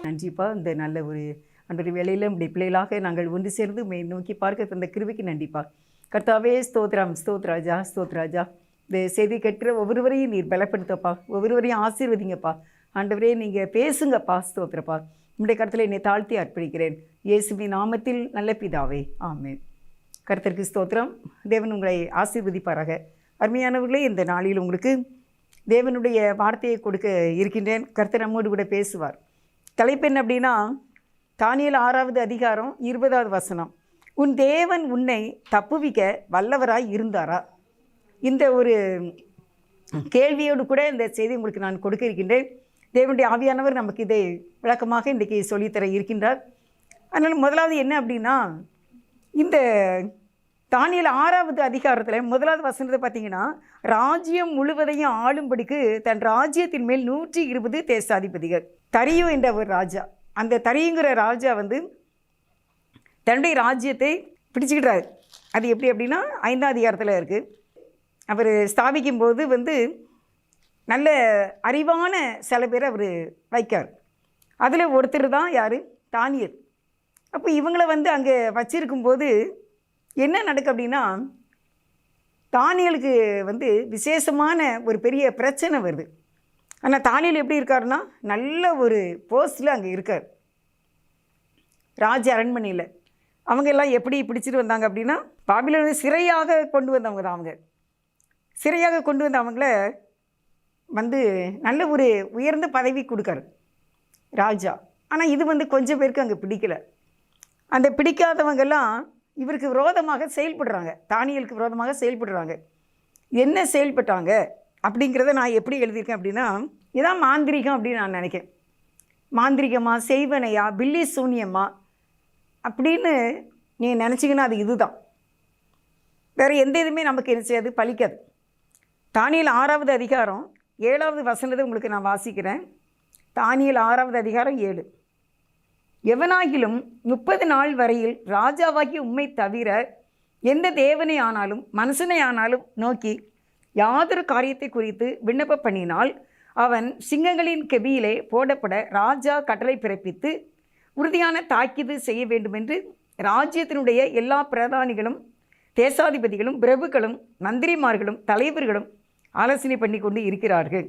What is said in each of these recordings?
நன்றிப்பா. இந்த நல்ல ஒரு அன்றைய வேளையில் இப்படி பிள்ளைகளாக நாங்கள் ஒன்று சேர்ந்து நோக்கி பார்க்க தந்த கிருபைக்கு நன்றிப்பா. கர்த்தாவே ஸ்தோத்ரம், ஸ்தோத்ராஜா, ஸ்தோத்ராஜா. இந்த செய்தி கேட்கிற ஒவ்வொருவரையும் நீர் பலப்படுத்தப்பா, ஒவ்வொருவரையும் ஆசீர்வதிங்கப்பா. ஆண்டவரே நீங்கள் பேசுங்கப்பா. ஸ்தோத்திரப்பா. உங்களுடைய கருத்தில் என்னை தாழ்த்தி அர்ப்பணிக்கிறேன் இயேசுவின் நாமத்தில், நல்ல பிதாவே, ஆமென். கர்த்தருக்கு ஸ்தோத்திரம். தேவன் உங்களை ஆசீர்வதிப்பாராக. அருமையானவர்களே, இந்த நாளில் உங்களுக்கு தேவனுடைய வார்த்தையை கொடுக்க இருக்கின்றேன். கர்த்தர் நம்மோடு கூட பேசுவார். தலைப்பு என்ன அப்படின்னா, தானியேல் 6வது அதிகாரம் 20வது வசனம். உன் தேவன் உன்னை தப்புவிக்க வல்லவராய் இருந்தாரா? இந்த ஒரு கேள்வியோடு கூட இந்த செய்தி உங்களுக்கு நான் கொடுக்க இருக்கின்றேன். தேவனுடைய ஆவியானவர் நமக்கு இதை விளக்கமாக இன்றைக்கி சொல்லித்தர இருக்கின்றார். அதனால் முதலாவது என்ன அப்படின்னா, இந்த தானியேல் 6வது அதிகாரத்தில் 1வது வசனத்தை பார்த்தீங்கன்னா, ராஜ்யம் முழுவதையும் ஆளும்படிக்கு தன் ராஜ்யத்தின் மேல் 120 தேசாதிபதிகள். தரியு என்ற ஒரு ராஜா, அந்த தரியுங்கிற ராஜா தன்னுடைய ராஜ்யத்தை பிடிச்சிக்கிட்டாரு. அது எப்படி அப்படின்னா 5ஆம் அதிகாரத்தில் இருக்குது. அவர் ஸ்தாபிக்கும் போது நல்ல அறிவான சில பேர் அவர் வைக்கார். அதில் ஒருத்தர் தான் யார்? தானியேல். அப்போ இவங்களை அங்கே வச்சிருக்கும்போது என்ன நடக்கும் அப்படின்னா, தானியேலுக்கு விசேஷமான ஒரு பெரிய பிரச்சனை வருது. ஆனால் தானியேல் எப்படி இருக்காருன்னா, நல்ல ஒரு போஸ்டில் அங்கே இருக்கார் ராஜ அரண்மனையில். அவங்க எல்லாம் எப்படி பிடிச்சிட்டு வந்தாங்க அப்படின்னா, பாபிலோனில் சிறையாக கொண்டு வந்தவங்க தான். அவங்க சிறையாக கொண்டு வந்த அவங்கள நல்ல ஒரு உயர்ந்த பதவி கொடுக்காரு ராஜா. ஆனால் இது கொஞ்சம் பேருக்கு அங்கே பிடிக்கலை. அந்த பிடிக்காதவங்கெல்லாம் இவருக்கு விரோதமாக செயல்படுறாங்க, தானியேலுக்கு விரோதமாக செயல்படுறாங்க. என்ன செயல்பட்டாங்க அப்படிங்கிறத நான் எப்படி எழுதியிருக்கேன் அப்படின்னா, இதான் மாந்திரிகம் அப்படின்னு நான் நினைக்கிறேன். மாந்திரிகமா, செய்வனையா, பில்லி சூனியமா அப்படின்னு நீங்கள் நினச்சிங்கன்னா அது இதுதான். வேறு எந்த இதுவுமே நமக்கு என்ன செய்யாது, பலிக்காது. தானியேல் 6வது அதிகாரம் 7வது வசனத்தை உங்களுக்கு நான் வாசிக்கிறேன். தானியேல் 6வது அதிகாரம் 7. எவனாகிலும் 30 நாள் வரையில் ராஜாவாகி உம்மை தவிர எந்த தேவனை ஆனாலும் மனுஷனை ஆனாலும் நோக்கி யாதொரு காரியத்தை குறித்து விண்ணப்ப பண்ணினால் அவன் சிங்கங்களின் கெபியிலே போடப்பட ராஜா கட்டளை பிறப்பித்து உறுதியான தாக்கீது செய்ய வேண்டுமென்று ராஜ்யத்தினுடைய எல்லா பிரதானிகளும் தேசாதிபதிகளும் பிரபுக்களும் மந்திரிமார்களும் தலைவர்களும் ஆலோசனை பண்ணி கொண்டு இருக்கிறார்கள்.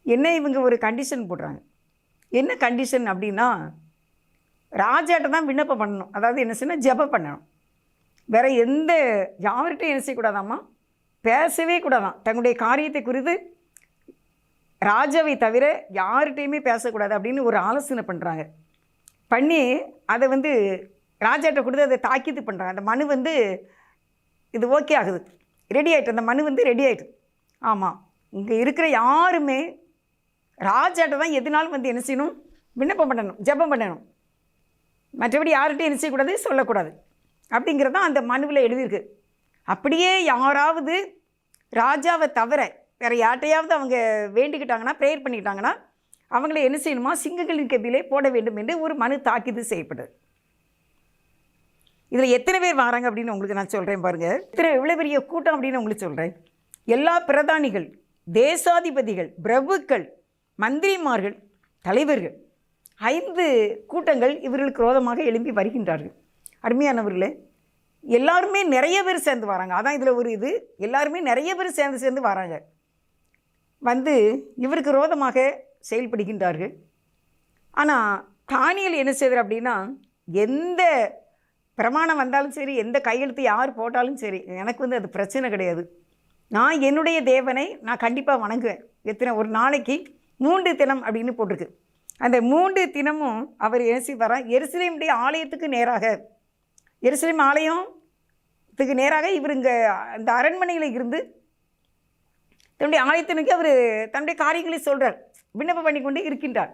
என்ன இவங்க ஒரு கண்டிஷன் போடுறாங்க. என்ன கண்டிஷன் அப்படின்னா, ராஜாட்ட தான் விண்ணப்பம் பண்ணணும். அதாவது என்ன செய்யணும், ஜெபம் பண்ணணும். வேறு யார்கிட்டையும் என்ன செய்யக்கூடாதாம்மா, பேசவே கூடாதான். தங்களுடைய காரியத்தை குறித்து ராஜாவை தவிர யார்கிட்டையுமே பேசக்கூடாது அப்படின்னு ஒரு ஆலோசனை பண்ணுறாங்க. பண்ணி அதை ராஜாட்ட கொடுத்து அதை தாக்கீது பண்ணுறாங்க. அந்த மனு இது ஓகே ஆகுது, ரெடி ஆகிட்டு. அந்த மனு ரெடி ஆகிட்டு. ஆமாம், இங்கே இருக்கிற யாருமே ராஜாட்ட தான் எதுனாலும் என்ன செய்யணும், விண்ணப்பம் பண்ணணும், ஜெபம் பண்ணணும். மற்றபடி யார்கிட்டையும் என்ன செய்யக்கூடாது, சொல்லக்கூடாது அப்படிங்கிறது தான் அந்த மனுவில் எழுதியிருக்கு. அப்படியே யாராவது ராஜாவை தவிர வேறு யார்கிட்டையாவது அவங்க வேண்டிக்கிட்டாங்கன்னா, ப்ரேயர் பண்ணிக்கிட்டாங்கன்னா அவங்கள என்ன செய்யணுமா, சிங்கங்களின் கெபியிலே போட வேண்டும் என்று ஒரு மனு தாக்கீது செய்யப்படுது. இதில் எத்தனை பேர் வராங்க அப்படின்னு உங்களுக்கு நான் சொல்கிறேன் பாருங்கள். எவ்வளோ பெரிய கூட்டம் அப்படின்னு உங்களுக்கு சொல்கிறேன். எல்லா பிரதானிகள், தேசாதிபதிகள், பிரபுக்கள், மந்திரிமார்கள், தலைவர்கள், 5 கூட்டங்கள் இவர்களுக்கு விரோதமாக எழும்பி வருகின்றார்கள். அருமையானவர்களே, எல்லாருமே நிறைய பேர் சேர்ந்து வராங்க. அதான் இதில் ஒரு இது, எல்லாருமே நிறைய பேர் சேர்ந்து வராங்க. இவருக்கு விரோதமாக செயல்படுகின்றார்கள். ஆனால் தானியேல் என்ன செய்கிறார் அப்படின்னா, எந்த பிரமாணம் வந்தாலும் சரி, எந்த கையெழுத்து யார் போட்டாலும் சரி, எனக்கு அது பிரச்சனை கிடையாது. நான் என்னுடைய தேவனை நான் கண்டிப்பாக வணங்குவேன். எத்தனை ஒரு நாளைக்கு 3 தினம் அப்படின்னு போட்டிருக்கு. அந்த 3 தினமும் அவர் என்ன செய்வாராம், எருசலேமுடைய ஆலயத்துக்கு நேராக, எருசலேம் ஆலயத்துக்கு நேராக இவர் இங்கே அந்த அரண்மனையில் இருந்து தன்னுடைய ஆலயத்தினுக்கு அவர் தன்னுடைய காரியங்களை சொல்கிறார், விண்ணப்பம் பண்ணி கொண்டு இருக்கின்றார்.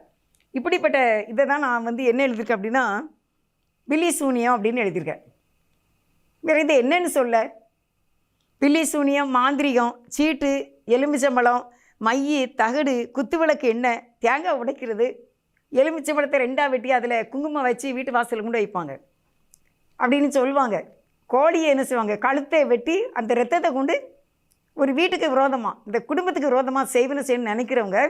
இப்படிப்பட்ட இதை தான் நான் என்ன எழுதியிருக்கேன் அப்படின்னா, பில்லி சூனியம் அப்படின்னு எழுதியிருக்கேன். வேறு இது என்னன்னு சொல்ல, பில்லி சூனியம், மாந்திரிகம், சீட்டு, எலுமிச்சம்பழம், மைய, தகடு, குத்துவிளக்கு எண்ணெய், தேங்காய் உடைக்கிறது, எலுமிச்சம்பழத்தை 2ஆக வெட்டி அதில் குங்குமம் வச்சு வீட்டு வாசலில் கொண்டு வைப்பாங்க அப்படின்னு சொல்லுவாங்க. கோழியை என்ன செய்வாங்க, கழுத்தை வெட்டி அந்த ரத்தத்தை கொண்டு ஒரு வீட்டுக்கு விரோதமாக, இந்த குடும்பத்துக்கு விரோதமாக செய்யணும்னு நினைக்கிறவங்க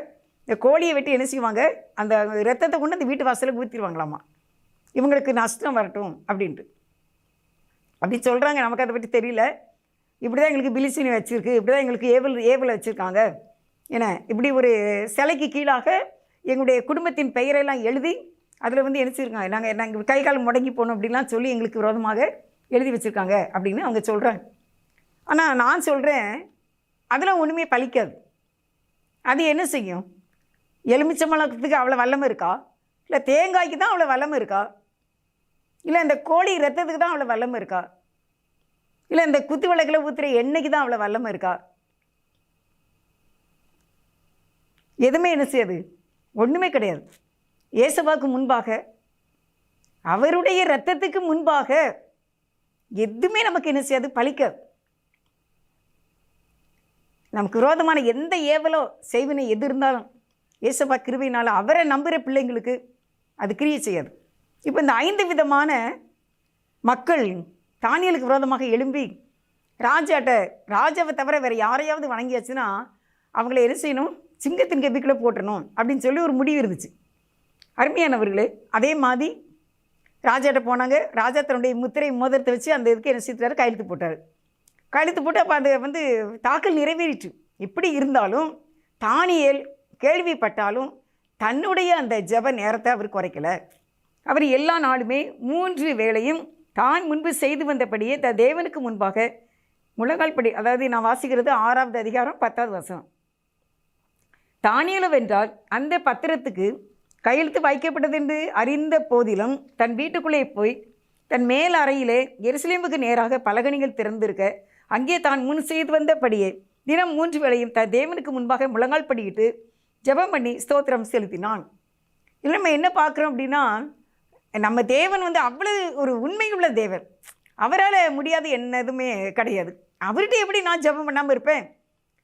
இந்த கோழியை வெட்டி என்ன செய்வாங்க, அந்த ரத்தத்தை கொண்டு அந்த வீட்டு வாசலுக்கு ஊற்றிடுவாங்களாமா, இவங்களுக்கு நஷ்டம் வரட்டும் அப்படின்ட்டு. அப்படி சொல்கிறாங்க. நமக்கு அதை பற்றி தெரியல. இப்படி தான் எங்களுக்கு பிலிசினி வச்சுருக்கு, இப்படி தான் எங்களுக்கு ஏவல் வச்சுருக்காங்க. ஏன்னா இப்படி ஒரு சிலைக்கு கீழாக எங்களுடைய குடும்பத்தின் பெயரெல்லாம் எழுதி அதில் வந்து நினச்சிருக்காங்க, நாங்கள் கை கால் முடங்கி போகணும் அப்படின்லாம் சொல்லி எங்களுக்கு விரோதமாக எழுதி வச்சுருக்காங்க அப்படின்னு அவங்க சொல்கிறாங்க. ஆனால் நான் சொல்கிறேன், அதெல்லாம் ஒன்றுமே பலிக்காது. அது என்ன செய்யும்? எலுமிச்சம்பழத்துக்கு அவ்வளோ வல்லமை இருக்கா? இல்லை தேங்காய்க்கு தான் அவ்வளோ வல்லமை இருக்கா? இல்லை இந்த கோழி ரத்தத்துக்கு தான் அவ்வளோ வல்லமை இருக்கா? இல்லை இந்த குத்து விளக்கில் ஊற்றுற எண்ணெய்க்கு தான் அவ்வளோ வல்லமை இருக்கா? எதுவுமே என்ன செய்யாது, ஒன்றுமே கிடையாது. இயேசுவுக்கு முன்பாக, அவருடைய இரத்தத்துக்கு முன்பாக எதுவுமே நமக்கு என்ன செய்யாது, பலிக்காது. நமக்கு விரோதமான எந்த ஏவலோ செய்வினை எது இருந்தாலும் இயேசுவா கிருபையினால் அவரை நம்புகிற பிள்ளைங்களுக்கு அது கிரியை செய்யாது. இப்போ இந்த 5 விதமான மக்கள் தானியலுக்கு விரோதமாக எழும்பி ராஜாவை தவிர வேறு யாரையாவது வணங்கியாச்சுன்னா அவங்கள என்ன செய்யணும், சிங்கத்தின் கெபிக்குள்ளே போட்டணும் அப்படின்னு சொல்லி ஒரு முடிவு இருந்துச்சு. அருமையானவர்களே, அதே மாதிரி ராஜாட்ட போனாங்க. ராஜா தன்னுடைய முத்திரை மோதிரத்தை வச்சு அந்த இதுக்கு என்ன செய்தார், கையெழுத்து போட்டார். கையெழுத்து போட்டு அப்போ அது வந்து தாக்கல் நிறைவேறிட்டு. இப்படி இருந்தாலும் தானியேல் கேள்விப்பட்டாலும் தன்னுடைய அந்த ஜெப நேரத்தை அவர் குறைக்கலை. அவர் எல்லா நாளுமே 3 வேளையும் தான் முன்பு செய்து வந்தபடியே தேவனுக்கு முன்பாக முழங்கால் படி, அதாவது நான் வாசிக்கிறது 6வது அதிகாரம் 10வது வசனம். தானியேல் வென்றால் அந்த பத்திரத்துக்கு கையெழுத்து வைக்கப்பட்டது என்று அறிந்த போதிலும் தன் வீட்டுக்குள்ளே போய் தன் மேல் அறையிலே எருசலேமுக்கு நேராக பலகணிகள் திறந்திருக்க அங்கே தான் முன் செய்து வந்தபடியே தினம் 3 வேளையும் தன் தேவனுக்கு முன்பாக முழங்கால் படியிட்டு ஜெபம் பண்ணி ஸ்தோத்திரம் செலுத்தினான். இல்லை நம்ம என்ன பார்க்குறோம் அப்படின்னா, நம்ம தேவன் வந்து அவ்வளவு ஒரு உண்மையுள்ள தேவன். அவரால் முடியாது என்னதுமே கிடையாது. அவர்கிட்ட எப்படி நான் ஜெபம் பண்ணாமல் இருப்பேன்?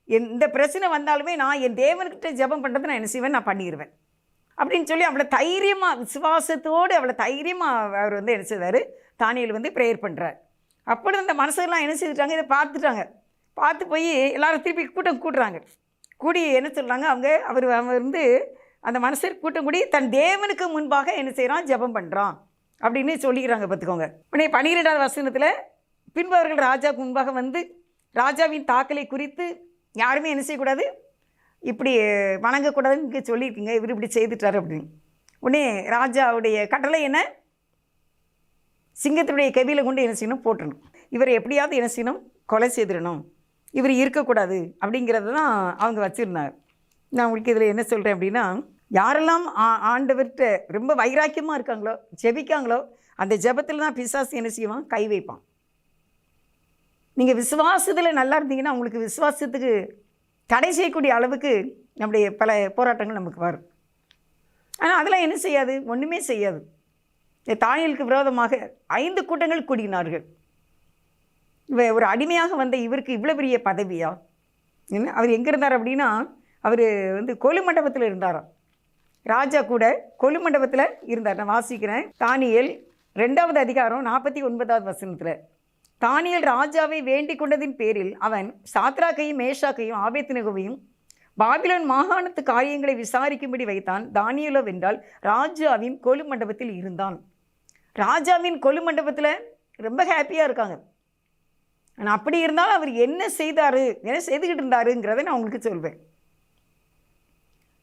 எந்த பிரச்சனை வந்தாலுமே நான் என் தேவன்கிட்ட ஜெபம் பண்ணுறது நான் என்ன செய்வேன், நான் பண்ணிடுவேன் அப்படின்னு சொல்லி அவ்வளோ தைரியமாக விசுவாசத்தோடு அவ்வளோ தைரியமாக அவர் வந்து என்ன செய்தார், தானியேல் வந்து ப்ரேயர் பண்ணுறார். அப்படி அந்த மனசெல்லாம் என்ன செய்துட்டாங்க, இதை பார்த்துட்டாங்க. பார்த்து போய் எல்லோரும் திருப்பி கூட்டம் கூட்டுறாங்க. கூடி என்ன சொல்கிறாங்க, அவர் வந்து அந்த மனுஷர் கூட்டம் கூடி தன் தேவனுக்கு முன்பாக என்ன செய்கிறான், ஜெபம் பண்ணுறான் அப்படின்னு சொல்லிக்கிறாங்க. பார்த்துக்கோங்க. உடனே 12வது வசனத்தில் பின்பு அவர்கள் ராஜாவுக்கு முன்பாக வந்து ராஜாவின் தாக்கலை குறித்து யாருமே என்ன செய்யக்கூடாது, இப்படி வணங்கக்கூடாதுன்னு இங்கே சொல்லியிருக்கீங்க, இவர் இப்படி செய்துட்டார் அப்படின்னு. உடனே ராஜாவுடைய கட்டளை என்ன, சிங்கத்தினுடைய கெபியில கொண்டு என்ன செய்யணும், போட்டணும். இவரை எப்படியாவது என்ன செய்யணும், கொலை செய்திடணும், இவர் இருக்கக்கூடாது அப்படிங்கிறது தான் அவங்க வச்சுருந்தாங்க. நான் உங்களுக்கு இதில் என்ன சொல்கிறேன் அப்படின்னா, யாரெல்லாம் ஆண்டவர்கிட்ட ரொம்ப வைராக்கியமாக இருக்காங்களோ, ஜெபிக்காங்களோ, அந்த ஜெபத்தில் தான் பிசாசு என்ன செய்வான், கை வைப்பான். நீங்கள் விசுவாசத்தில் நல்லா இருந்தீங்கன்னா உங்களுக்கு விசுவாசத்துக்கு தடை செய்யக்கூடிய அளவுக்கு நம்முடைய பல போராட்டங்கள் நமக்கு வரும். ஆனால் அதெல்லாம் என்ன செய்யாது, ஒன்றுமே செய்யாது. தானியேலுக்கு விரோதமாக 5 கூட்டங்கள் கூடினார்கள். ஒரு அடிமையாக வந்த இவருக்கு இவ்வளோ பெரிய பதவியா? என்ன, அவர் எங்கே இருந்தார் அப்படின்னா, அவர் வந்து கொலு மண்டபத்தில் இருந்தாராம். ராஜா கூட கொலு மண்டபத்தில் இருந்தார். நான் வாசிக்கிறேன். தானியேல் 2வது அதிகாரம் 49வது வசனத்தில், தானியேல் ராஜாவை வேண்டிக் கொண்டதின் பேரில் அவன் சாத்ராக்கையும் மேஷாக்கையும் ஆபேத்நேகோவையும் பாபிலோன் மாகாணத்து காரியங்களை விசாரிக்கும்படி வைத்தான். தானியேலோ வென்றால் ராஜாவின் கொலு மண்டபத்தில் இருந்தான். ராஜாவின் கொலு மண்டபத்தில் ரொம்ப ஹாப்பியாக இருக்காங்க. ஆனால் அப்படி இருந்தாலும் அவர் என்ன செய்தார், என்ன செய்துக்கிட்டு இருந்தாருங்கிறத நான் உங்களுக்கு சொல்வேன்.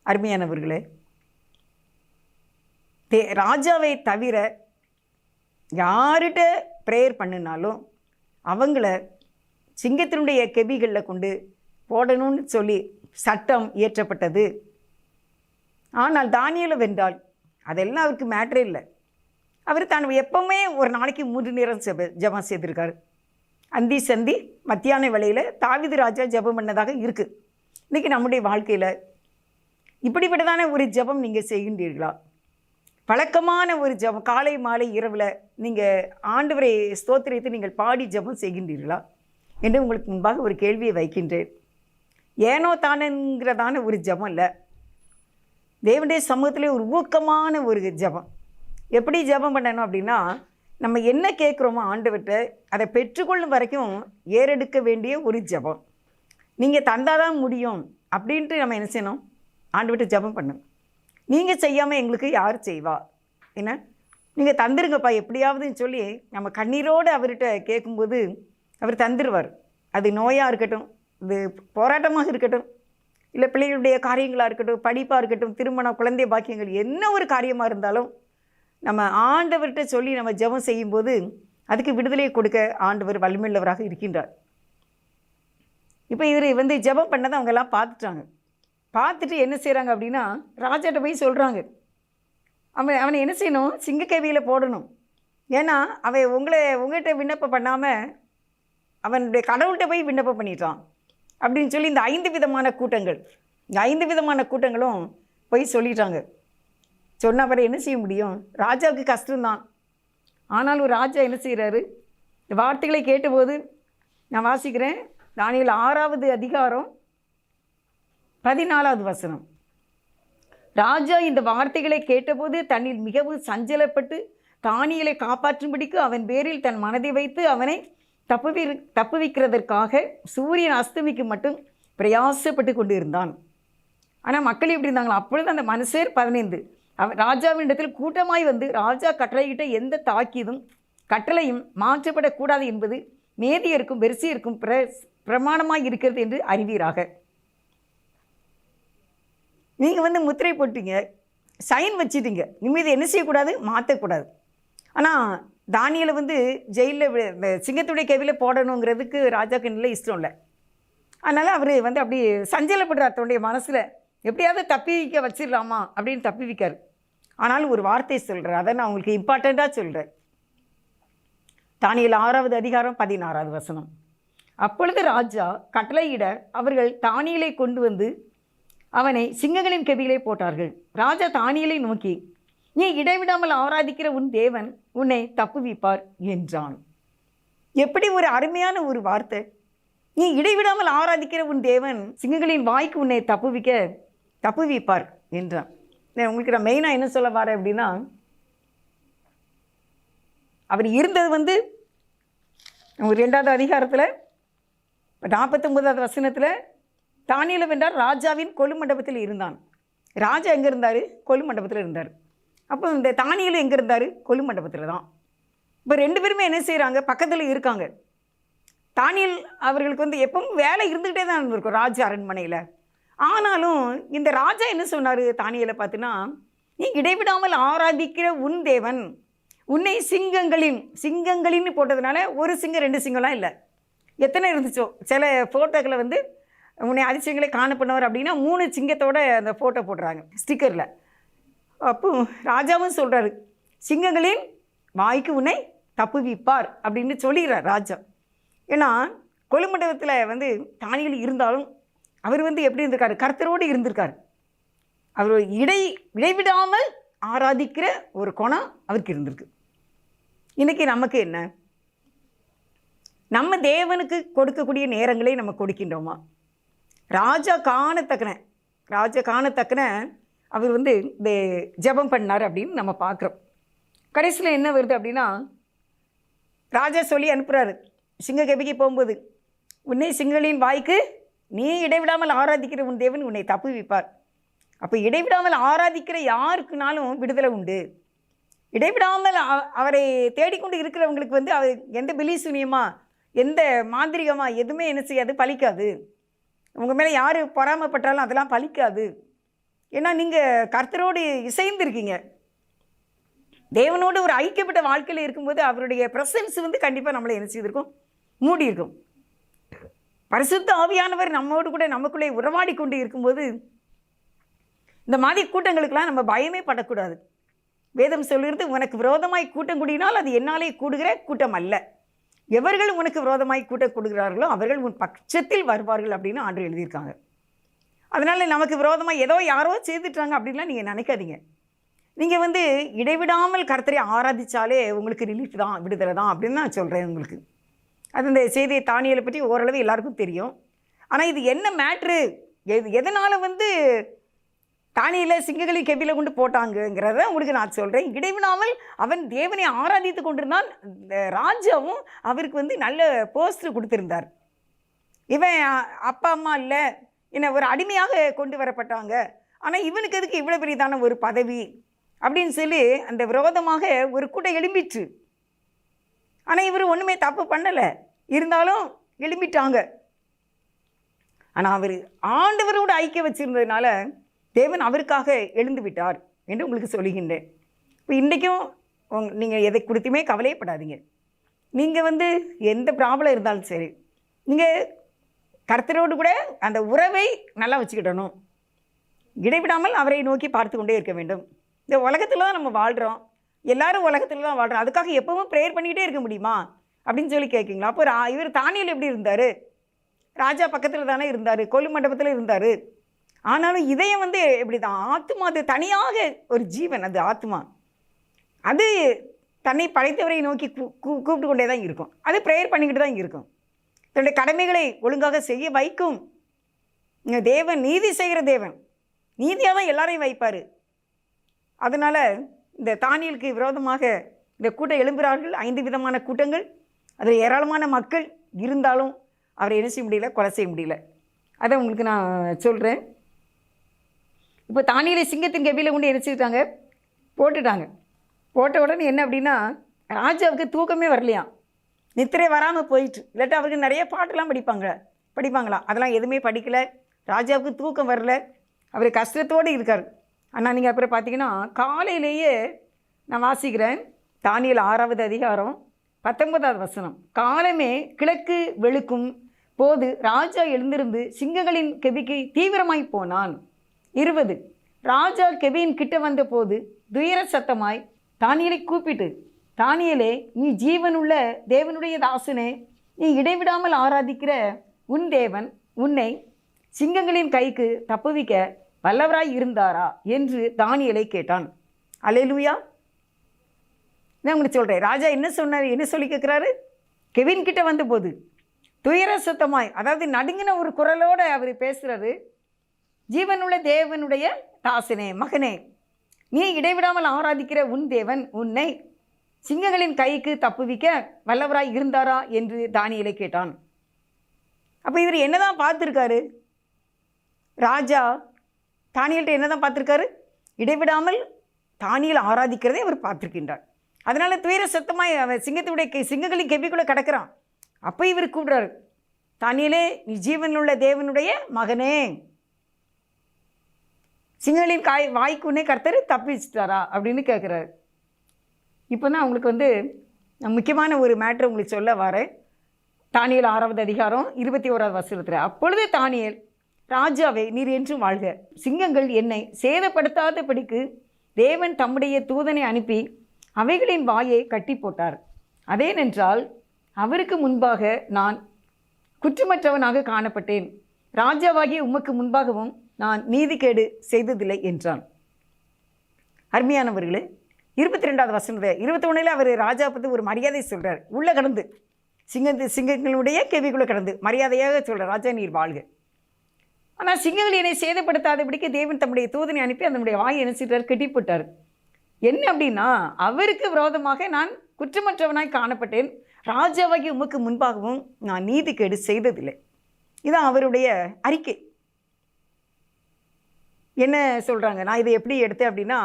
அருமையானவர்களே, ராஜாவை தவிர யார்கிட்ட ப்ரேயர் பண்ணினாலும் அவங்கள சிங்கத்தினுடைய கெபிகளில் கொண்டு போடணும்னு சொல்லி சட்டம் இயற்றப்பட்டது. ஆனால் தானியேல் வென்றால் அதெல்லாம் அவருக்கு மேட்ரே இல்லை. அவர் தான் எப்பவுமே ஒரு நாளைக்கு 3 நேரம் ஜெபம் செய்திருக்காரு. அந்தி சந்தி மத்தியான வேளையில் தாவீது ராஜா ஜெபம் பண்ணதாக இருக்குது. இன்றைக்கி நம்முடைய வாழ்க்கையில் இப்படிப்பட்டதான ஒரு ஜெபம் நீங்கள் செய்கின்றீர்களா? பழக்கமான ஒரு ஜெபம் காலை மாலை இரவில் நீங்கள் ஆண்டவரை ஸ்தோத்திரித்து நீங்கள் பாடி ஜெபம் செய்கின்றீர்களா என்று உங்களுக்கு முன்பாக ஒரு கேள்வியை வைக்கின்றேன். ஏனோ தானுங்கிறதான ஒரு ஜெபம் இல்லை, தேவனுடைய சமூகத்திலே ஒரு ஊக்கமான ஒரு ஜெபம். எப்படி ஜெபம் பண்ணணும் அப்படின்னா, நம்ம என்ன கேட்குறோமோ ஆண்டவர்கிட்ட அதை பெற்றுக்கொள்ளும் வரைக்கும் ஏறெடுக்க வேண்டிய ஒரு ஜெபம். நீங்கள் தந்தால் தான் முடியும் அப்படின்ட்டு நம்ம என்ன செய்யணும்? ஆண்டவர்கிட்ட ஜெபம் பண்ணணும். நீங்கள் செய்யாமல் எங்களுக்கு யார் செய்வா? என்ன நீங்கள் தந்துருங்கப்பா எப்படியாவதுன்னு சொல்லி நம்ம கண்ணீரோடு அவர்கிட்ட கேட்கும்போது அவர் தந்துடுவார். அது நோயாக இருக்கட்டும், இது போராட்டமாக இருக்கட்டும், இல்லை பிள்ளைகளுடைய காரியங்களாக இருக்கட்டும், படிப்பாக இருக்கட்டும், திருமணம், குழந்தை பாக்கியங்கள், என்ன ஒரு காரியமாக இருந்தாலும் நம்ம ஆண்டவர்கிட்ட சொல்லி நம்ம ஜெபம் செய்யும்போது அதுக்கு விடுதலையை கொடுக்க ஆண்டவர் வல்லமையுள்ளவராக இருக்கின்றார். இப்போ இவர் ஜெபம் பண்ணதை அவங்கெல்லாம் பார்த்துட்டாங்க. பார்த்துட்டு என்ன செய்கிறாங்க அப்படின்னா, ராஜாட்ட போய் சொல்கிறாங்க, அவனை என்ன செய்யணும்? சிங்கக்கேவியில் போடணும். ஏன்னா அவன் உங்கள்கிட்ட விண்ணப்பம் பண்ணாமல் அவனுடைய கடவுள்கிட்ட போய் விண்ணப்பம் பண்ணிட்டான் அப்படின்னு சொல்லி இந்த 5 விதமான கூட்டங்கள், இந்த 5 விதமான கூட்டங்களும் போய் சொல்லிட்டாங்க. சொன்ன அப்புறம் என்ன செய்ய முடியும்? ராஜாவுக்கு கஷ்டம்தான். ஆனாலும் ராஜா என்ன செய்கிறாரு? இந்த வார்த்தைகளை கேட்டபோது நான் வாசிக்கிறேன், தானியேல் 6வது அதிகாரம் 14வது வசனம். ராஜா இந்த வார்த்தைகளை கேட்டபோது தன்னில் மிகவும் சஞ்சலப்பட்டு தானியேலை காப்பாற்றும்படிக்கு அவன் பேரில் தன் மனதை வைத்து அவனை தப்புவிக்கிறதற்காக சூரியன் அஸ்தமிக்கு மட்டும் பிரயாசப்பட்டு கொண்டு இருந்தான். ஆனால் மக்கள் எப்படி இருந்தாங்களோ அப்பொழுது அந்த மனுஷர் 15 ராஜாவின் இடத்தில் கூட்டமாய் வந்து, ராஜா கட்டளையிட்ட எந்த தாக்கீதும் கட்டளையும் மாற்றப்படக்கூடாது என்பது மேதியருக்கும் பெர்சியருக்கும் பிரமாணமாய் இருக்கிறது என்று அறிவீராக. நீங்கள் முத்திரை போட்டீங்க, சைன் வச்சிட்டீங்க, இனிமேல் என்ன செய்யக்கூடாது? மாற்றக்கூடாது. ஆனால் தானியேலை ஜெயிலில் சிங்கத்துடைய கேவியில் போடணுங்கிறதுக்கு ராஜாக்கு நல்ல இஷ்டம் இல்லை. அதனால் அவர் அப்படி சஞ்சலப்படுறார் தன்னுடைய மனசில், எப்படியாவது தப்பி வைக்க வச்சிடலாமா அப்படின்னு தப்பி வைக்கார். ஆனாலும் ஒரு வார்த்தை சொல்கிறார், அதை நான் உங்களுக்கு இம்பார்ட்டண்ட்டாக சொல்கிறேன். தானியேல் 6வது அதிகாரம் 16வது வசனம். அப்பொழுது ராஜா கட்டளையிட அவர்கள் தானியேலை கொண்டு வந்து அவனை சிங்கங்களின் கெபியிலே போட்டார்கள். ராஜா தானியேலை நோக்கி, நீ இடைவிடாமல் ஆராதிக்கிற உன் தேவன் உன்னை தப்புவிப்பார் என்றான். எப்படி ஒரு அருமையான ஒரு வார்த்தை! நீ இடைவிடாமல் ஆராதிக்கிற உன் தேவன் சிங்கங்களின் வாய்க்கு உன்னை தப்புவிப்பார் என்றான். உங்களுக்கு நான் மெயினாக என்ன சொல்ல வரேன் அப்படின்னா, அவர் இருந்தது 2வது அதிகாரத்தில் 49வது வசனத்தில் தானியேல் வென்றார் ராஜாவின் கொலு மண்டபத்தில் இருந்தான். ராஜா எங்கே இருந்தார்? கொலு மண்டபத்தில் இருந்தார். அப்போ இந்த தானியேல் எங்கே இருந்தார்? கொலு மண்டபத்தில் தான். இப்போ 2 பேருமே என்ன செய்கிறாங்க? பக்கத்தில் இருக்காங்க. தானியேல் அவர்களுக்கு எப்பவும் வேலை இருந்துக்கிட்டே தான் இருந்திருக்கும் ராஜ அரண்மனையில். ஆனாலும் இந்த ராஜா என்ன சொன்னார் தானியேலை பார்த்தினா, நீ இடைவிடாமல் ஆராதிக்கிற உன் தேவன் உன்னை சிங்கங்களின்னு போட்டதுனால ஒரு சிங்கம் 2 சிங்கம்லாம் இல்லை, எத்தனை இருந்துச்சோ. சில ஃபோட்டோக்களை உன்னை அதிசயங்களை காணப்பண்ணவர் அப்படின்னா 3 சிங்கத்தோட அந்த ஃபோட்டோ போடுறாங்க ஸ்டிக்கரில். அப்போ ராஜாவும் சொல்கிறாரு, சிங்கங்களின் வாய்க்கு உன்னை தப்புவிப்பார் அப்படின்னு சொல்லிடுறார் ராஜா. ஏன்னா கொலுமண்டபத்தில் தானியேல் இருந்தாலும் அவர் எப்படி இருந்திருக்காரு? கர்த்தரோடு இருந்திருக்கார். அவர் இடைவிடாமல் ஆராதிக்கிற ஒரு குணம் அவருக்கு இருந்திருக்கு. இன்றைக்கி நமக்கு என்ன? நம்ம தேவனுக்கு கொடுக்கக்கூடிய நேரங்களை நம்ம கொடுக்கின்றோமா? ராஜா காணத்தக்கன அவர் இந்த ஜெபம் பண்ணார் அப்படின்னு நம்ம பார்க்குறோம். கடைசியில் என்ன வருது அப்படின்னா, ராஜா சொல்லி அனுப்புகிறாரு சிங்க கபிக்கு போகும்போது, உன்னை சிங்கங்களின் வாய்க்கு நீ இடைவிடாமல் ஆராதிக்கிற உன் தேவன் உன்னை தப்புவிப்பார். அப்போ இடைவிடாமல் ஆராதிக்கிற யாருக்குனாலும் விடுதலை உண்டு. இடைவிடாமல் அவரை தேடிக்கொண்டு இருக்கிறவங்களுக்கு அவர் எந்த பிலிசூனியமா எந்த மாந்திரிகமா எதுவுமே என்ன செய்யாது, பலிக்காது. உங்கள் மேலே யார் பொறாமைப்பட்டாலும் அதெல்லாம் பலிக்காது. ஏன்னா நீங்கள் கர்த்தரோடு இசைந்திருக்கீங்க. தேவனோடு ஒரு ஐக்கியப்பட்ட வாழ்க்கையில் இருக்கும்போது அவருடைய ப்ரெசன்ஸ் கண்டிப்பாக நம்மளை என்ன செய்திருக்கும்? மூடி இருக்கும். பரிசுத்த ஆவியானவர் நம்மோடு கூட நமக்குள்ளே உறவாடி கொண்டு இருக்கும்போது இந்த மாதிரி கூட்டங்களுக்கெல்லாம் நம்ம பயமே படக்கூடாது. வேதம் சொல்கிறது, உனக்கு விரோதமாய் கூட்டம் கூடினால் அது என்னாலே கூடுகிற கூட்டம் அல்ல, எவர்கள் உனக்கு விரோதமாய் கூட்டம் கூடுகிறார்களோ அவர்கள் உன் பட்சத்தில் வருவார்கள் அப்படின்னு ஆண்டு எழுதியிருக்காங்க. அதனால் நமக்கு விரோதமாக ஏதோ யாரோ செய்துட்டாங்க அப்படின்லாம் நீங்கள் நினைக்காதீங்க. நீங்கள் இடைவிடாமல் கர்த்தரை ஆராதித்தாலே உங்களுக்கு ரிலீஃப் தான், விடுதலை தான் அப்படின்னு நான் சொல்கிறேன் உங்களுக்கு. அது இந்த செய்தியை தானியேலை பற்றி ஓரளவு எல்லாருக்கும் தெரியும். ஆனால் இது என்ன மேட்ரு, எதனால் தானியேலை சிங்கங்களின் கெபியில் கொண்டு போட்டாங்கங்கிறத உங்களுக்கு நான் சொல்கிறேன். இடைவிடாமல் அவன் தேவனை ஆராதித்து கொண்டிருந்தான். ராஜாவும் அவருக்கு நல்ல போஸ்டர் கொடுத்துருந்தார். இவன் அப்பா அம்மா இல்லை, என்ன ஒரு அடிமையாக கொண்டு வரப்பட்டாங்க, ஆனால் இவனுக்கு எதுக்கு இவ்வளோ பெரியதான ஒரு பதவி அப்படின்னு சொல்லி அந்த விரோதமாக ஒரு கூட்டம் எழும்பிற்று. ஆனால் இவர் ஒன்றுமே தப்பு பண்ணலை, இருந்தாலும் எழும்பிட்டாங்க. ஆனால் அவர் ஆண்டவரோடு ஐக்கியம் வச்சுருந்ததுனால தேவன் அவருக்காக எழுந்து விட்டார் என்று உங்களுக்கு சொல்லுகின்றேன். இப்போ இன்றைக்கும் நீங்கள் எதை குறித்துமே கவலையப்படாதீங்க. நீங்கள் எந்த ப்ராப்ளம் இருந்தாலும் சரி, நீங்கள் கர்த்தரோடு கூட அந்த உறவை நல்லா வச்சுக்கிடணும். இடைவிடாமல் அவரை நோக்கி பார்த்து கொண்டே இருக்க வேண்டும். இந்த உலகத்தில் தான் நம்ம வாழ்கிறோம், எல்லாரும் உலகத்தில் தான் வாழ்கிறோம். அதுக்காக எப்பவும் ப்ரேயர் பண்ணிக்கிட்டே இருக்க முடியுமா அப்படின்னு சொல்லி கேட்குங்களா? அப்போ இவர் தானியேல் எப்படி இருந்தார்? ராஜா பக்கத்தில் தானே இருந்தார், கொலு மண்டபத்தில் இருந்தார். ஆனாலும் இதயம் எப்படி தான் ஆத்மா, அது தனியாக ஒரு ஜீவன், அது ஆத்மா, அது தன்னை படைத்தவரை நோக்கி கூப்பிட்டு கொண்டே தான் இருக்கும். அது ப்ரேயர் பண்ணிக்கிட்டு தான் இருக்கும். தன்னுடைய கடமைகளை ஒழுங்காக செய்ய வைக்கும். தேவன் நீதி செய்கிற தேவன், நீதியாக தான் எல்லாரையும் வைப்பார். அதனால் இந்த தானியேலுக்கு விரோதமாக இந்த கூட்டம் எழும்புகிறார்கள். 5 விதமான கூட்டங்கள், அதில் ஏராளமான மக்கள் இருந்தாலும் அவரை என்ன செய்ய முடியல, கொலை செய்ய முடியல. அதை உங்களுக்கு நான் சொல்கிறேன். இப்போ தானியேலை சிங்கத்தின் கெபியில் கொண்டு என்ன போட்டுட்டாங்க. போட்ட உடனே என்ன அப்படின்னா, ராஜாவுக்கு தூக்கமே வரலையாம், நித்திரை வராமல் போயிட்டு. இல்லாட்டா அவருக்கு நிறைய பாட்டெல்லாம் படிப்பாங்களாம். அதெல்லாம் எதுவுமே படிக்கலை. ராஜாவுக்கு தூக்கம் வரல, அவர் கஷ்டத்தோடு இருக்கார். ஆனால் நீங்கள் அப்புறம் பார்த்தீங்கன்னா காலையிலேயே நான் வாசிக்கிறேன், தானியேல் 6வது அதிகாரம் 19வது வசனம். காலமே கிழக்கு வெளுக்கும் போது ராஜா எழுந்திருந்து சிங்கங்களின் கெபிக்கு தீவிரமாய் போனான். 20 ராஜா கெபியின் கிட்ட வந்த போது துயர சத்தமாய் தானியேலை கூப்பிட்டு, தானியேலே, நீ ஜீவனுள்ள தேவனுடைய தாசனே, நீ இடைவிடாமல் ஆராதிக்கிற உன் தேவன் உன்னை சிங்கங்களின் கைக்கு தப்புவிக்க வல்லவராய் இருந்தாரா என்று தானியேலை கேட்டான். அல்லேலூயா. நான் உங்களுக்கு சொல்கிறேன், ராஜா என்ன சொன்னார், என்ன சொல்லி கேட்குறாரு? கெவின் கிட்ட வந்த போது துயர சத்தமாய், அதாவது நடுங்கின ஒரு குரலோடு அவர் பேசுகிறாரு. ஜீவனுள்ள தேவனுடைய தாசனே, மகனே, நீ இடைவிடாமல் ஆராதிக்கிற உன் தேவன் உன்னை சிங்கங்களின் கைக்கு தப்புவிக்க வல்லவராய் இருந்தாரா என்று தானியேலை கேட்டான். அப்போ இவர் என்னதான் பார்த்துருக்காரு? ராஜா தானியேல்கிட்ட என்னதான் பார்த்துருக்காரு? இடைவிடாமல் தானியேல் ஆராதிக்கிறதை அவர் பார்த்துருக்கின்றார். அதனால் துயர சத்தமாய் அவன் சிங்கங்களின் கெபிக்குள்ளே கிடக்கிறான். அப்போ இவர் கூப்பிடுறாரு, தானியேலே, நீ ஜீவனுள்ள தேவனுடைய மகனே, சிங்கங்களின் வாய்க்கு உன்னை கர்த்தர் தப்பிச்சிட்டாரா அப்படின்னு கேட்குறாரு. இப்போ தான் உங்களுக்கு முக்கியமான ஒரு மேட்ரு உங்களுக்கு சொல்ல வரேன். தானியேல் 6வது அதிகாரம் 21வது வசனத்தில், அப்பொழுது தானியேல், ராஜாவே, நீர் என்றும் வாழ்க, சிங்கங்கள் என்னை சேதப்படுத்தாதபடிக்கு தேவன் தம்முடைய தூதனை அனுப்பி அவைகளின் வாயை கட்டி போட்டார். அதேனென்றால் அவருக்கு முன்பாக நான் குற்றமற்றவனாக காணப்பட்டேன். ராஜாவாகிய உமக்கு முன்பாகவும் நான் நீதிகேடு செய்ததில்லை என்றான். அருமையானவர்களே, 22வது வசனத்தில் 21 அவர் ராஜா பற்றி ஒரு மரியாதை சொல்கிறார். உள்ளே கடந்து சிங்கங்களுடைய கேள்விக்குள்ளே கடந்து மரியாதையாக சொல்கிறார், ராஜா நீர் வாழ்க. ஆனால் சிங்கங்கள் என்னை சேதப்படுத்தாதபடிக்கு தேவன் தம்முடைய தூதனை அனுப்பி அதனுடைய வாயை என்ன செய்கிறார், கட்டி போட்டார். என்ன அப்படின்னா, அவருக்கு விரோதமாக நான் குற்றமற்றவனாய் காணப்பட்டேன், ராஜாவாகி உமக்கு முன்பாகவும் நான் நீதிகேடு செய்ததில்லை. இதான் அவருடைய அறிக்கை. என்ன சொல்கிறாங்க, நான் இதை எப்படி எடுத்தேன் அப்படின்னா,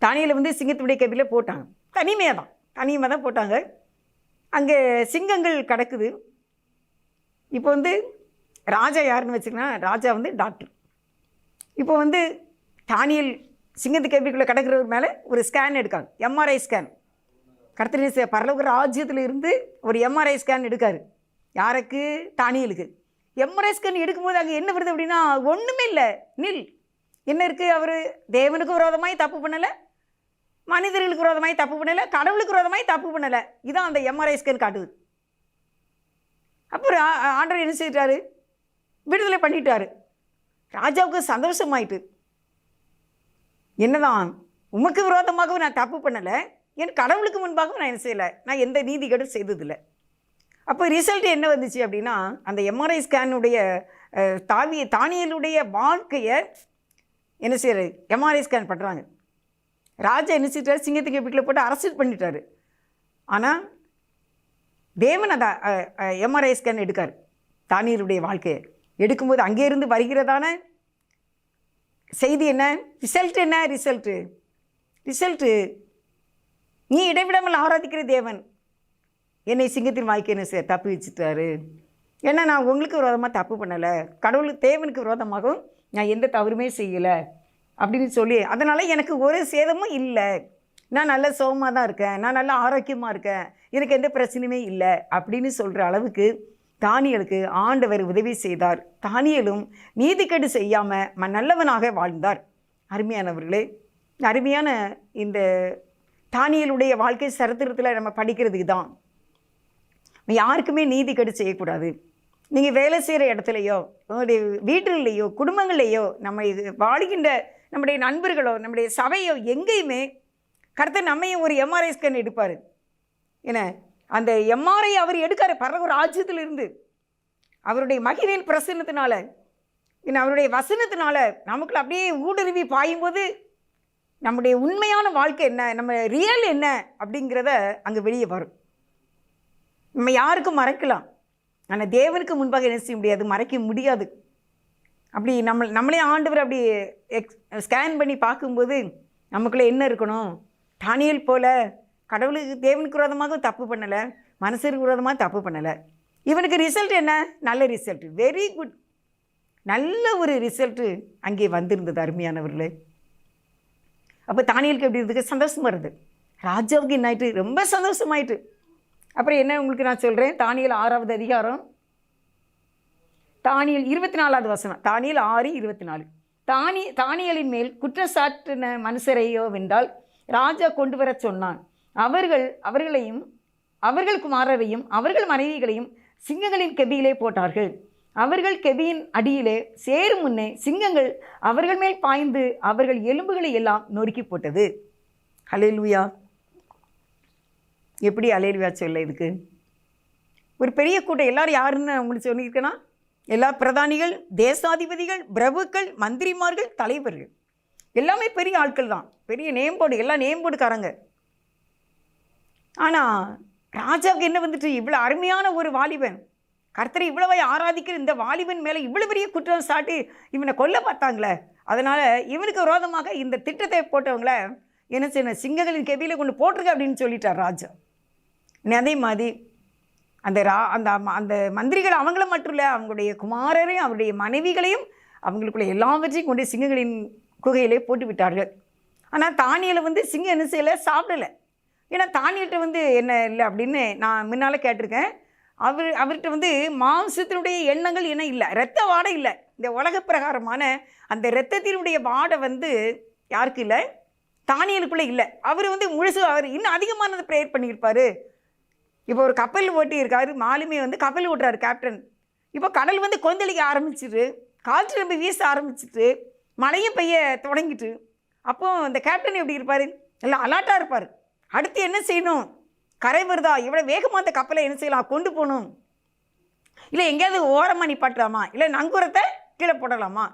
தானியேலை சிங்கத்துடைய கெபியில் போட்டாங்க. தனிமையாக தான் போட்டாங்க. அங்கே சிங்கங்கள் கிடக்குது. இப்போ ராஜா யாருன்னு வச்சுக்கன்னா, ராஜா டாக்டர். இப்போ தானியேல் சிங்கத்து கெபிக்குள்ளே கிடக்கிறவர் மேலே ஒரு ஸ்கேன் எடுக்காங்க, எம்ஆர்ஐ ஸ்கேன். கர்த்தர் பரலோக ராஜ்யத்தில் இருந்து ஒரு எம்ஆர்ஐ ஸ்கேன் எடுக்காரு. யாருக்கு? தானியேலுக்கு. எம்ஆர்ஐ ஸ்கேன் எடுக்கும்போது அங்கே என்ன வருது அப்படின்னா, ஒன்றுமே இல்லை, நில். என்ன இருக்குது? அவர் தேவனுக்கு விரோதமாய் தப்பு பண்ணலை, மனிதர்களுக்கு விரோதமாய் தப்பு பண்ணலை, கடவுளுக்கு விரோதமாய் தப்பு பண்ணலை. இதான் அந்த எம்ஆர்ஐ ஸ்கேன் காட்டுது. அப்புறம் ஆண்டவர் என்ன செய்யிட்டாரு? விடுதலை பண்ணிட்டாரு. ராஜாவுக்கு சந்தோஷமாயிட்டு, என்னதான் உமக்கு விரோதமாகவும் நான் தப்பு பண்ணலை, என் கடவுளுக்கு முன்பாகவும் நான் என்ன செய்யலை, நான் எந்த நீதிகேடும் செய்ததில்லை. அப்போ ரிசல்ட் என்ன வந்துச்சு அப்படின்னா, அந்த எம்ஆர்ஐ ஸ்கேனுடைய தானியேலுடைய வாழ்க்கையை என்ன செய்யறது, எம்ஆர்ஐ ஸ்கேன் பண்ணுறாங்க. ராஜா என்ன செய்யிட்டார்? சிங்கத்துக்கு வீட்டில் போட்டு அரசியல் பண்ணிட்டாரு. ஆனால் தேவன் அதை எம்ஆர்ஐ ஸ்கேன் எடுக்கார். தானியேலுடைய வாழ்க்கையை எடுக்கும்போது அங்கேருந்து வருகிறதான செய்தி என்ன? ரிசல்ட் என்ன? ரிசல்ட்டு நீ இடைவிடாமல் ஆராதிக்கிற தேவன் என்னை சிங்கத்தின் வாய்க்கு என்ன தப்பு வச்சுட்டாரு. ஏன்னா நான் உங்களுக்கு விரோதமாக தப்பு பண்ணலை, கடவுளுக்கு தேவனுக்கு விரோதமாகவும் நான் எந்த தவறுமே செய்யலை அப்படின்னு சொல்லி, அதனால் எனக்கு ஒரு சேதமும் இல்லை, நான் நல்ல சுகமாக தான் இருக்கேன், நான் நல்ல ஆரோக்கியமாக இருக்கேன், எனக்கு எந்த பிரச்சனையுமே இல்லை அப்படின்னு சொல்கிற அளவுக்கு தானியேலுக்கு ஆண்டவர் உதவி செய்தார். தானியேலும் நீதிக்கேடு செய்யாமல் நல்லவனாக வாழ்ந்தார். அருமையானவர்களே, அருமையான இந்த தானியேலுடைய வாழ்க்கை சரித்திரத்தில் நம்ம படிக்கிறதுக்கு தான் யாருக்குமே நீதிக்கேடு செய்யக்கூடாது. நீங்கள் வேலை செய்கிற இடத்துலையோ, உங்களுடைய வீட்டிலேயோ, குடும்பங்கள்லேயோ, நம்ம வாழ்கின்ற நம்முடைய நண்பர்களோ, நம்முடைய சபையோ, எங்கேயுமே கர்த்தர் நம்மையும் ஒரு எம்ஆர்ஐ ஸ்கேன் எடுப்பார். ஏன்னா அந்த எம்ஆர்ஐ அவர் எடுக்காரு பரலோக ராஜ்யத்திலிருந்து, அவருடைய மகிமையின் பிரசன்னத்தினால, ஏன்னா அவருடைய வசனத்தினால நமக்குள்ள அப்படியே ஊடுருவி பாயும்போது நம்முடைய உண்மையான வாழ்க்கை என்ன, நம்ம ரியல் என்ன அப்படிங்கிறத அங்கே வெளியே வரும். நம்ம யாருக்கும் மறைக்கலாம், ஆனால் தேவனுக்கு முன்பாக என்ன செய்ய முடியாது, மறைக்க முடியாது. அப்படி நம்மளே ஆண்டவர் அப்படி ஸ்கேன் பண்ணி பார்க்கும்போது நமக்குள்ளே என்ன இருக்கணும்? தானியேல் போல கடவுளுக்கு தேவனுக்கு விரோதமாக தப்பு பண்ணலை, மனுஷருக்கு விரோதமாக தப்பு பண்ணலை. இவனுக்கு ரிசல்ட் என்ன? நல்ல ரிசல்ட், வெரி குட், நல்ல ஒரு ரிசல்ட்டு அங்கே வந்திருந்தது. அருமையானவர்களே, அப்போ தானியேலுக்கு எப்படி இருந்ததுக்கு சந்தோஷமாக இருந்தது. ராஜாவுக்கு என்ன ஆயிட்டு? ரொம்ப சந்தோஷமாயிட்டு. அப்புறம் என்ன உங்களுக்கு நான் சொல்கிறேன், தானியேல் 6வது அதிகாரம், தானியேல் 24வது வசனம், தானியேல் 6:24. தானியேலின் மேல் குற்றச்சாட்டின மனுஷரையோ வென்றால் ராஜா கொண்டு வர சொன்னான். அவர்களையும் அவர்கள் குமாரரையும் அவர்கள் மனைவிகளையும் சிங்கங்களின் கெபியிலே போட்டார்கள். அவர்கள் கெபியின் அடியிலே சேரும் முன்னே சிங்கங்கள் அவர்கள் மேல் பாய்ந்து அவர்கள் எலும்புகளை எல்லாம் நொறுக்கி போட்டது. அல்லேலூயா! எப்படி அல்லேலூயா சொல்ல? இதுக்கு ஒரு பெரிய கூட்டம், எல்லாரும் யாருன்னு உங்களுக்கு சொல்லியிருக்கேன்னா, எல்லா பிரதானிகள், தேசாதிபதிகள், பிரபுக்கள், மந்திரிமார்கள், தலைவர்கள், எல்லாமே பெரிய ஆட்கள் தான், பெரிய நேம்போடு, எல்லாம் நேம்போடுக்காரங்க. ஆனால் ராஜாவுக்கு என்ன வந்துட்டு? இவ்வளோ அருமையான ஒரு வாலிபன், கர்த்தரை இவ்வளவை ஆராதிக்கிற இந்த வாலிபன் மேலே இவ்வளோ பெரிய குற்றம் சாட்டி இவனை கொல்ல பார்த்தாங்களே, அதனால் இவனுக்கு விரோதமாக இந்த திட்டத்தை போட்டவங்கள என்ன செய்யணும்? சிங்கங்களின் கெபியில் கொண்டு போட்டிருக்க அப்படின்னு சொல்லிட்டார் ராஜா. அதே மாதிரி அந்த அந்த மந்திரிகள் அவங்கள மட்டும் இல்லை, அவங்களுடைய குமாரரையும் அவருடைய மனைவிகளையும் அவங்களுக்குள்ள எல்லாவற்றையும் கொண்டு சிங்கங்களின் குகையிலே போட்டு விட்டார்கள். ஆனால் தானியேலை சிங்கம் என்ன செய்யலை? சாப்பிடலை. ஏன்னா தானியேல்கிட்ட என்ன இல்லை அப்படின்னு நான் முன்னால் கேட்டிருக்கேன். அவர்கிட்ட மாம்சத்தினுடைய எண்ணங்கள் என்ன இல்லை, இரத்த வாடை இல்லை. இந்த உலக பிரகாரமான அந்த இரத்தத்தினுடைய வாடை யாருக்கு இல்லை? தானியேலுக்குள்ளே இல்லை. அவர் முழுசு அவர் இன்னும் அதிகமானது ப்ரேயர் பண்ணியிருப்பார். இப்போ ஒரு கப்பல் ஓட்டி இருக்காரு, மாலுமே கப்பல் ஓட்டுறாரு கேப்டன். இப்போ கடல் கொந்தளிக்க ஆரம்பிச்சிட்டு, காற்று ரொம்ப வீச ஆரம்பிச்சிட்டு, மழையும் பெய்ய தொடங்கிட்டு, அப்போது இந்த கேப்டன் எப்படி இருப்பார்? எல்லாம் அலாட்டாக இருப்பார். அடுத்து என்ன செய்யணும்? கரை வருதா? இவ்வளோ வேகமாக அந்த கப்பலை என்ன செய்யலாம்? கொண்டு போகணும், இல்லை எங்கேயாவது ஓரமாக நிப்பாட்டலாமா, இல்லை நங்கூரத்தை கீழே போடலாமா,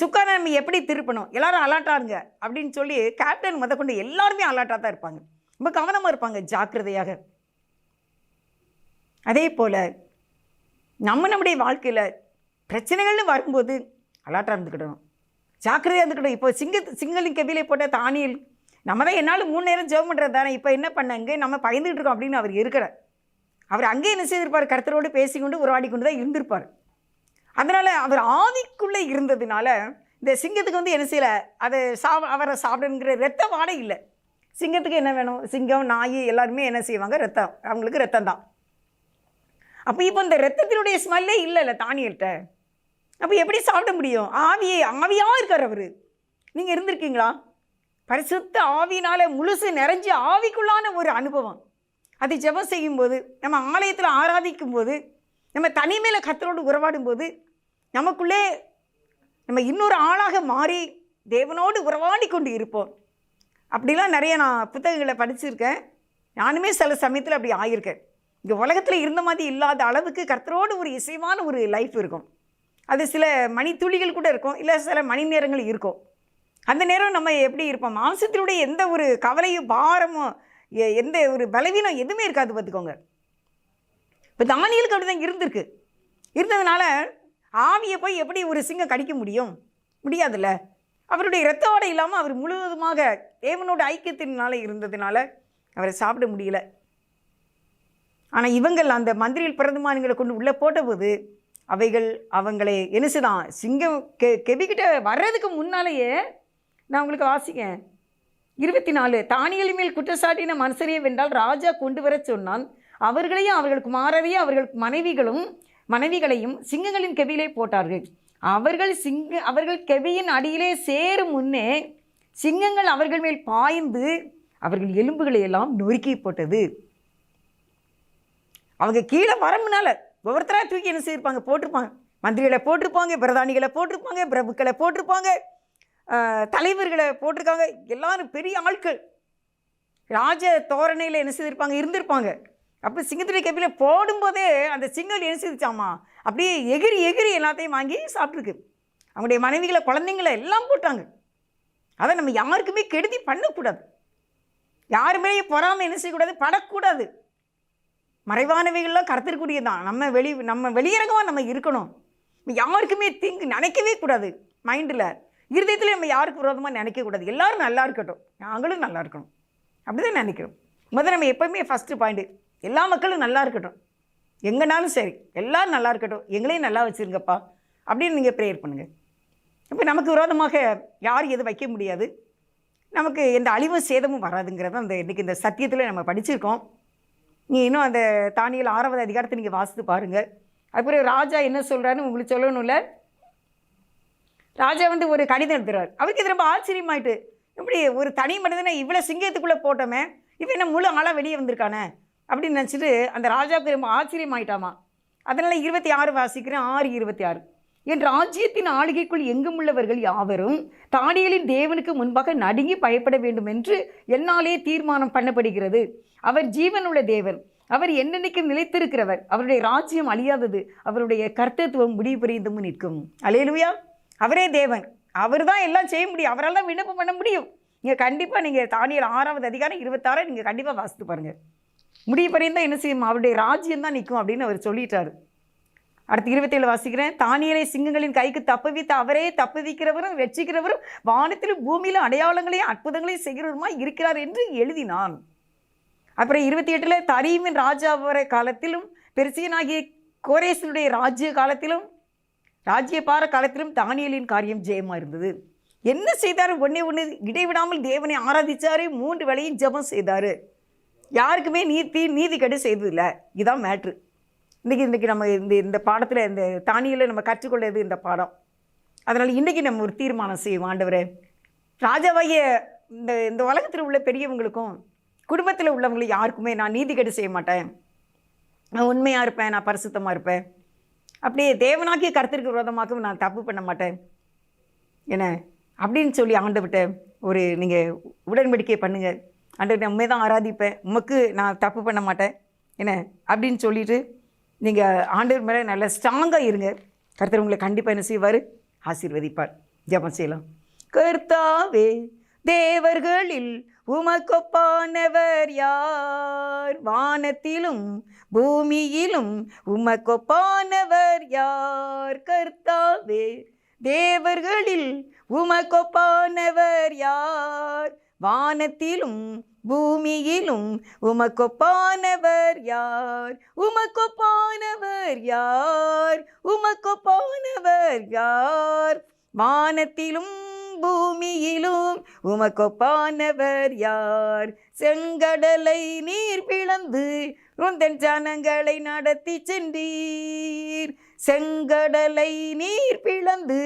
சுக்கான நம்ம எப்படி திருப்பணும், எல்லாரும் அலாட்டாக இருங்க அப்படின்னு சொல்லி கேப்டன் கொண்டு எல்லாருமே அலாட்டாக தான் இருப்பாங்க, ரொம்ப கவனமாக இருப்பாங்க, ஜாக்கிரதையாக. அதே போல் நம்முடைய வாழ்க்கையில் பிரச்சனைகள்னு வரும்போது அலாட்டாக இருந்துக்கிடணும், ஜாக்கிரதையாக இருந்துக்கிட்டோம். இப்போ சிங்கலின் கெபியிலே போட்ட தானியேல், நம்ம தான் என்னால் 3 நேரம் ஜெபம் பண்ணுறது தானே, இப்போ என்ன பண்ணாங்க, நம்ம பயந்துக்கிட்டு இருக்கோம் அப்படின்னு அவர் இருக்கிறார். அவர் அங்கே என்ன செய்திருப்பார்? கர்த்தரோடு பேசிக்கொண்டு உருவாடி கொண்டு தான் இருந்திருப்பார். அதனால் அவர் ஆவிக்குள்ளே இருந்ததுனால இந்த சிங்கத்துக்கு என்ன செய்யலை? அதை அவரை சாப்பிடுங்கிற ரத்த வாடை இல்லை. சிங்கத்துக்கு என்ன வேணும்? சிங்கம், நாய் எல்லாருமே என்ன செய்வாங்க? ரத்தம், அவங்களுக்கு ரத்தம் தான். அப்போ இப்போ இந்த ரத்தத்தினுடைய ஸ்மெல்லே இல்லைல்ல தானியேல்கிட்ட. அப்போ எப்படி சாப்பிட முடியும்? ஆவியாக இருக்கார் அவர். நீங்கள் இருந்திருக்கீங்களா? பரிசுத்த ஆவியினால் முழுசு நிறைஞ்சு ஆவிக்குள்ளான ஒரு அனுபவம். அது ஜெபம் செய்யும்போது, நம்ம ஆலயத்தில் ஆராதிக்கும் போது, நம்ம தனிமையில் கர்த்தரோடு உறவாடும் போது, நமக்குள்ளே நம்ம இன்னொரு ஆளாக மாறி தேவனோடு உறவாடி கொண்டு இருப்போம். அப்படிலாம் நிறைய நான் புத்தகங்களை படிச்சிருக்கேன். நானுமே சில சமயத்தில் அப்படி ஆகியிருக்கேன். இங்கே உலகத்தில் இருந்த மாதிரி இல்லாத அளவுக்கு கர்த்தரோடு ஒரு இசைவான ஒரு லைஃப் இருக்கும். அது சில மணித்துளிகள் கூட இருக்கும், இல்லை சில மணி நேரங்கள் இருக்கும். அந்த நேரம் நம்ம எப்படி இருப்போம்? மாம்சத்தினுடைய எந்த ஒரு கவலையும் பாரமும் எந்த ஒரு பலவீனம் எதுவுமே இருக்காது பார்த்துக்கோங்க. இப்போ தானியேலுக்கு அப்படி தான் இருந்திருக்கு. இருந்ததுனால ஆவியை போய் எப்படி ஒரு சிங்கம் கடிக்க முடியும்? முடியாதுல்ல. அவருடைய இரத்த ஓடை இல்லாமல் அவர் முழுவதுமாக தேவனோட ஐக்கியத்தினால இருந்ததுனால அவரை சாப்பிட முடியல. ஆனால் இவங்கள் அந்த மந்திரியில் பிரதமானிகளை கொண்டு உள்ளே போட்டபோது அவைகள் அவங்களை என்னசுதான் சிங்கம் கெபிக்கிட்ட வர்றதுக்கு முன்னாலேயே நான் உங்களுக்கு வாசிக்கேன் 24 தானியேல் மேல் குற்றச்சாட்டின மனுஷரையே வென்றால் ராஜா கொண்டு வர சொன்னான். அவர்களையும் அவர்கள் குமாரரையும் அவர்கள் மனைவிகளையும் சிங்கங்களின் கெபியிலே போட்டார்கள். அவர்கள் கெபியின் அடியிலே சேரும் முன்னே சிங்கங்கள் அவர்கள் மேல் பாய்ந்து அவர்கள் எலும்புகளை எல்லாம் நொறுக்கி போட்டது. அவங்க கீழே வர முன்னால் ஒவ்வொருத்தராக தூக்கி என்ன செய்திருப்பாங்க? போட்டிருப்பாங்க. மந்திரிகளை போட்டிருப்பாங்க, பிரதானிகளை போட்டிருப்பாங்க, பிரபுக்களை போட்டிருப்பாங்க, தலைவர்களை போட்டிருக்காங்க. எல்லாரும் பெரிய ஆட்கள் ராஜ தோரணையில் என்ன செய்திருப்பாங்க? இருந்திருப்பாங்க. அப்போ சிங்கத்துடைய கெபியில் போடும்போதே அந்த சிங்கம் என்ன செய்திச்சாமா? அப்படியே எகிரி எகிரி எல்லாத்தையும் வாங்கி சாப்பிட்ருக்கு. அவங்களுடைய மனைவிகளை குழந்தைங்களை எல்லாம் போட்டாங்க. அதை நம்ம யாருக்குமே கெடுதி பண்ணக்கூடாது. யாருமே பொறாமல் என்ன செய்யக்கூடாது? படக்கூடாது. மறைவானவைகள்லாம் கருத்திற்குரியதான். நம்ம வெளியரங்கமாக நம்ம இருக்கணும். யாருக்குமே தீங்கு நினைக்கவே கூடாது. மைண்டில் இருதயத்தில் நம்ம யாருக்கு விரோதமாக நினைக்கக்கூடாது. எல்லோரும் நல்லா இருக்கட்டும், நாங்களும் நல்லா இருக்கணும், அப்படி தான் நினைக்கிறோம். முதல்ல நம்ம எப்போவுமே ஃபஸ்ட்டு பாயிண்ட்டு எல்லா மக்களும் நல்லா இருக்கட்டும், எங்கேனாலும் சரி எல்லோரும் நல்லா இருக்கட்டும், எங்களையும் நல்லா வச்சுருங்கப்பா அப்படின்னு நீங்கள் ப்ரேயர் பண்ணுங்கள். இப்போ நமக்கு விரோதமாக யார் எது வைக்க முடியாது, நமக்கு எந்த அழிவும் சேதமும் வராதுங்கிறத அந்த இன்றைக்கி இந்த சத்தியத்தில் நம்ம படிச்சிருக்கோம். நீங்கள் இன்னும் அந்த தானியேல் 6வது அதிகாரத்தை நீங்கள் வாசித்து பாருங்கள். அதுக்கப்புறம் ராஜா என்ன சொல்கிறாருன்னு உங்களுக்கு சொல்லணும்ல. ராஜா ஒரு கடிதம் எடுத்துறாரு. அவருக்கு இது ரொம்ப ஆச்சரியமாயிட்டு, இப்படி ஒரு தனி மனிதனை இவ்வளோ சிங்கத்துக்குள்ளே போட்டோமே, இப்போ என்ன முழு ஆளாக வெளியே வந்திருக்கானே அப்படின்னு நினச்சிட்டு அந்த ராஜாவுக்கு ரொம்ப ஆச்சரியமாயிட்டாமா. அதனால் 26 வாசிக்கிறேன். 6:26 என் ராஜ்யத்தின் ஆளுகைக்குள் எங்கும் உள்ளவர்கள் யாவரும் தானியேலின் தேவனுக்கு முன்பாக நடுங்கி பயப்பட வேண்டும் என்று என்னாலே தீர்மானம் பண்ணப்படுகிறது. அவர் ஜீவனுள்ள தேவன், அவர் என்னென்னைக்கும் நிலைத்திருக்கிறவர், அவருடைய ராஜ்யம் அழியாதது, அவருடைய கர்த்தத்துவம் முடிவு புரிந்தும் நிற்கும். அல்லேலூயா. அவரே தேவன், அவர் தான் எல்லாம் செய்ய முடியும், அவரால் தான் விண்ணப்பம் பண்ண முடியும். நீங்கள் கண்டிப்பாக நீங்கள் தானியேல் 6வது அதிகாரம் 26 நீங்கள் கண்டிப்பாக வாசித்து பாருங்கள். முடிவு புரிந்தால் என்ன செய்யும்? அவருடைய ராஜ்யம் தான் நிற்கும் அப்படின்னு அவர் சொல்லிட்டார். அடுத்து 27 வாசிக்கிறேன். தானியேலை சிங்கங்களின் கைக்கு தப்புவித்து அவரே தப்புவிக்கிறவரும் வெற்றிக்கிறவரும் வானத்திலும் பூமியிலும் அடையாளங்களையும் அற்புதங்களையும் செய்கிறவருமா இருக்கிறார் என்று எழுதினான். அப்புறம் 28 தரீமின் ராஜாவர காலத்திலும் பெர்சியனாகிய கோரேசனுடைய ராஜ்ய காலத்திலும் ராஜ்யபார காலத்திலும் தானியேலின் காரியம் ஜெயமாக இருந்தது. என்ன செய்தார்? ஒன்று இடைவிடாமல் தேவனை ஆராதித்தார், 3 வேளையும் ஜெபம் செய்தார். யாருக்குமே நீதி கெடு செய்ததில்லை. இதுதான் மேட்ரு. இன்றைக்கி நம்ம இந்த பாடத்தில் இந்த தானியேலை நம்ம கற்றுக்கொள்ளது இந்த பாடம். அதனால் இன்றைக்கி நம்ம ஒரு தீர்மானம் செய்வோம். ஆண்டவரே, ராஜாவாகிய இந்த உலகத்தில் உள்ள பெரியவங்களுக்கும் குடும்பத்தில் உள்ளவங்களும் யாருக்குமே நான் நீதி கெடு செய்ய மாட்டேன், நான் உண்மையாக இருப்பேன், நான் பரிசுத்தமாக இருப்பேன், அப்படியே தேவனாக்கிய கர்த்தருக்கு விரோதமாக நான் தப்பு பண்ண மாட்டேன் என்ன அப்படின்னு சொல்லி ஆண்டவர்கிட்ட ஒரு நீங்கள் உடன்படிக்கை பண்ணுங்கள். ஆண்டவர் நான் உண்மை தான் ஆராதிப்பேன், உமக்கு நான் தப்பு பண்ண மாட்டேன் என்ன அப்படின்னு சொல்லிவிட்டு நீங்கள் ஆண்டவர் மேலே நல்ல ஸ்ட்ராங்காக இருங்க. கர்த்தர் உங்களை கண்டிப்பாக என்ன செய்வார்? ஆசீர்வதிப்பார். ஜெபம் செய்யலாம். கர்த்தாவே, தேவர்களில் உமக்கொப்பானவர் யார்? வானத்திலும் பூமியிலும் உமக்கொப்பானவர் யார்? கர்த்தாவே, தேவர்களில் உமக்கொப்பானவர் யார்? வானத்திலும் பூமியிலும் உமக்கொப்பானவர் யார்? உமக்கொப்பானவர் யார்? உமக்கொப்பானவர் யார்? வானத்திலும் பூமியிலும் உமக்கொப்பானவர் யார்? செங்கடலை நீர் பிளந்து உந்தன் ஜனங்களை நடத்தி சென்றீர். செங்கடலை நீர் பிளந்து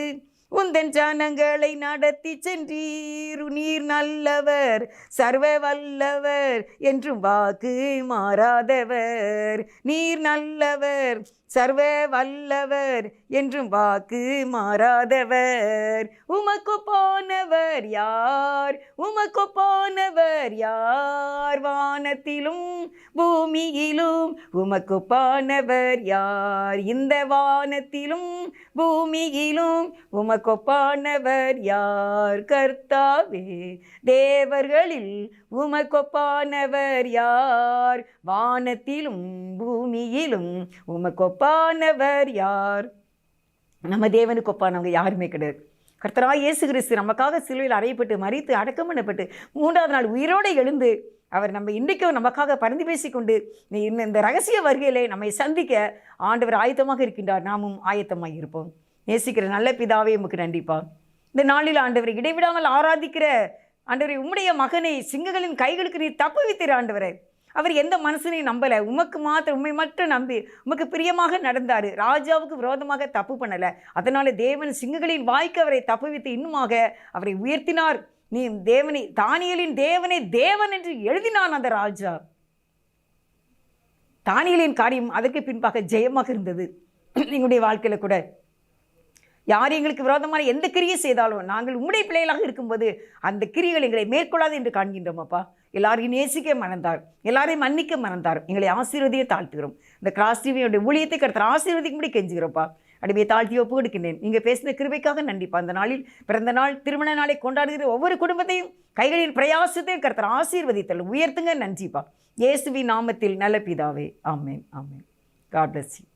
உந்தன் ஜனங்களை நடத்தி சென்றீர். நீர் நல்லவர், சர்வ வல்லவர், என்றும் வாக்கு மாறாதவர். நீர் நல்லவர், சர்வ வல்லவர் என்றும் வாக்கு மாறாதவர். உமக்கொப்பானவர் யார்? உமக்கொப்பானவர் யார்? வானத்திலும் பூமியிலும் உமக்கொப்பானவர் யார்? இந்த வானத்திலும் பூமியிலும் உமக்கொப்பானவர் யார்? கர்த்தாவே, தேவர்களில் உமக்கொப்பானவர் யார்? வானத்திலும் பூமியிலும் உமக்கொப்பானவர் யார்? நம்ம தேவனுக்கு ஒப்பானவங்க யாருமே கிடையாது. கர்த்தராகிய இயேசு கிறிஸ்து நமக்காக சிலுவையில் அறையப்பட்டு மரித்து அடக்கம் பண்ணப்பட்டு 3ஆவது நாள் உயிரோடு எழுந்து அவர் நம்ம இன்றைக்கும் நமக்காக பரிந்து பேசிக்கொண்டு இந்த ரகசிய வருகையிலே நம்மை சந்திக்க ஆண்டவர் ஆயத்தமாக இருக்கின்றார். நாமும் ஆயத்தமாக இருப்போம். நேசிக்கிற நல்ல பிதாவே, உமக்கு நன்றிப்பா. இந்த நாளில் ஆண்டவரை இடைவிடாமல் ஆராதிக்கிற ஆண்டவரை, உம்முடைய மகனை சிங்கங்களின் கைகளுக்கு நீர் தப்புவித்தீர் ஆண்டவரை. அவர் எந்த மனுஷனையும் நம்பலை, உமக்கு மாத்திரம், உண்மை மட்டும் நம்பி உமக்கு பிரியமாக நடந்தார். ராஜாவுக்கு விரோதமாக தப்பு பண்ணலை. அதனால தேவன் சிங்கங்களின் வாய்க்கு அவரை தப்புவித்து இன்னுமாக அவரை உயர்த்தினார். நீ தேவனை, தானியேலின் தேவனை தேவன் என்று எழுதினான் அந்த ராஜா. தானியேலின் காரியம் அதற்கு பின்பாக ஜெயமாக இருந்தது. எங்களுடைய வாழ்க்கையில் கூட யார் எங்களுக்கு விரோதமான எந்த கிரியை செய்தாலும் நாங்கள் உம்முடைய பிள்ளைகளாக இருக்கும்போது அந்த கிரிகள் எங்களை மேற்கொள்ளாது என்று காண்கின்றோம். அப்பா, எல்லாரையும் நேசிக்க மறந்தார், எல்லாரையும் மன்னிக்க மறந்தார். எங்களை ஆசீர்வதியை தாழ்த்துகிறோம். இந்த கிராஸ் டிவியோடைய ஊழியத்தை கருத்து ஆசீர்வதிக்கும்படி கெஞ்சுகிறோப்பா. அடிமையை தாழ்த்தி ஒப்பு கொடுக்கின்றேன். நீங்கள் பேசின கிருபைக்காக நன்றிப்பா. அந்த நாளில் பிறந்த நாள், திருமண நாளை கொண்டாடுகிற ஒவ்வொரு குடும்பத்தையும் கைகளின் பிரயாசத்தையும் கருத்து ஆசீர்வதித்தல் உயர்த்துங்க. நன்றிப்பா. இயேசுவின் நாமத்தில் நல்ல பிதாவே, ஆமேன், ஆமேன். God bless you.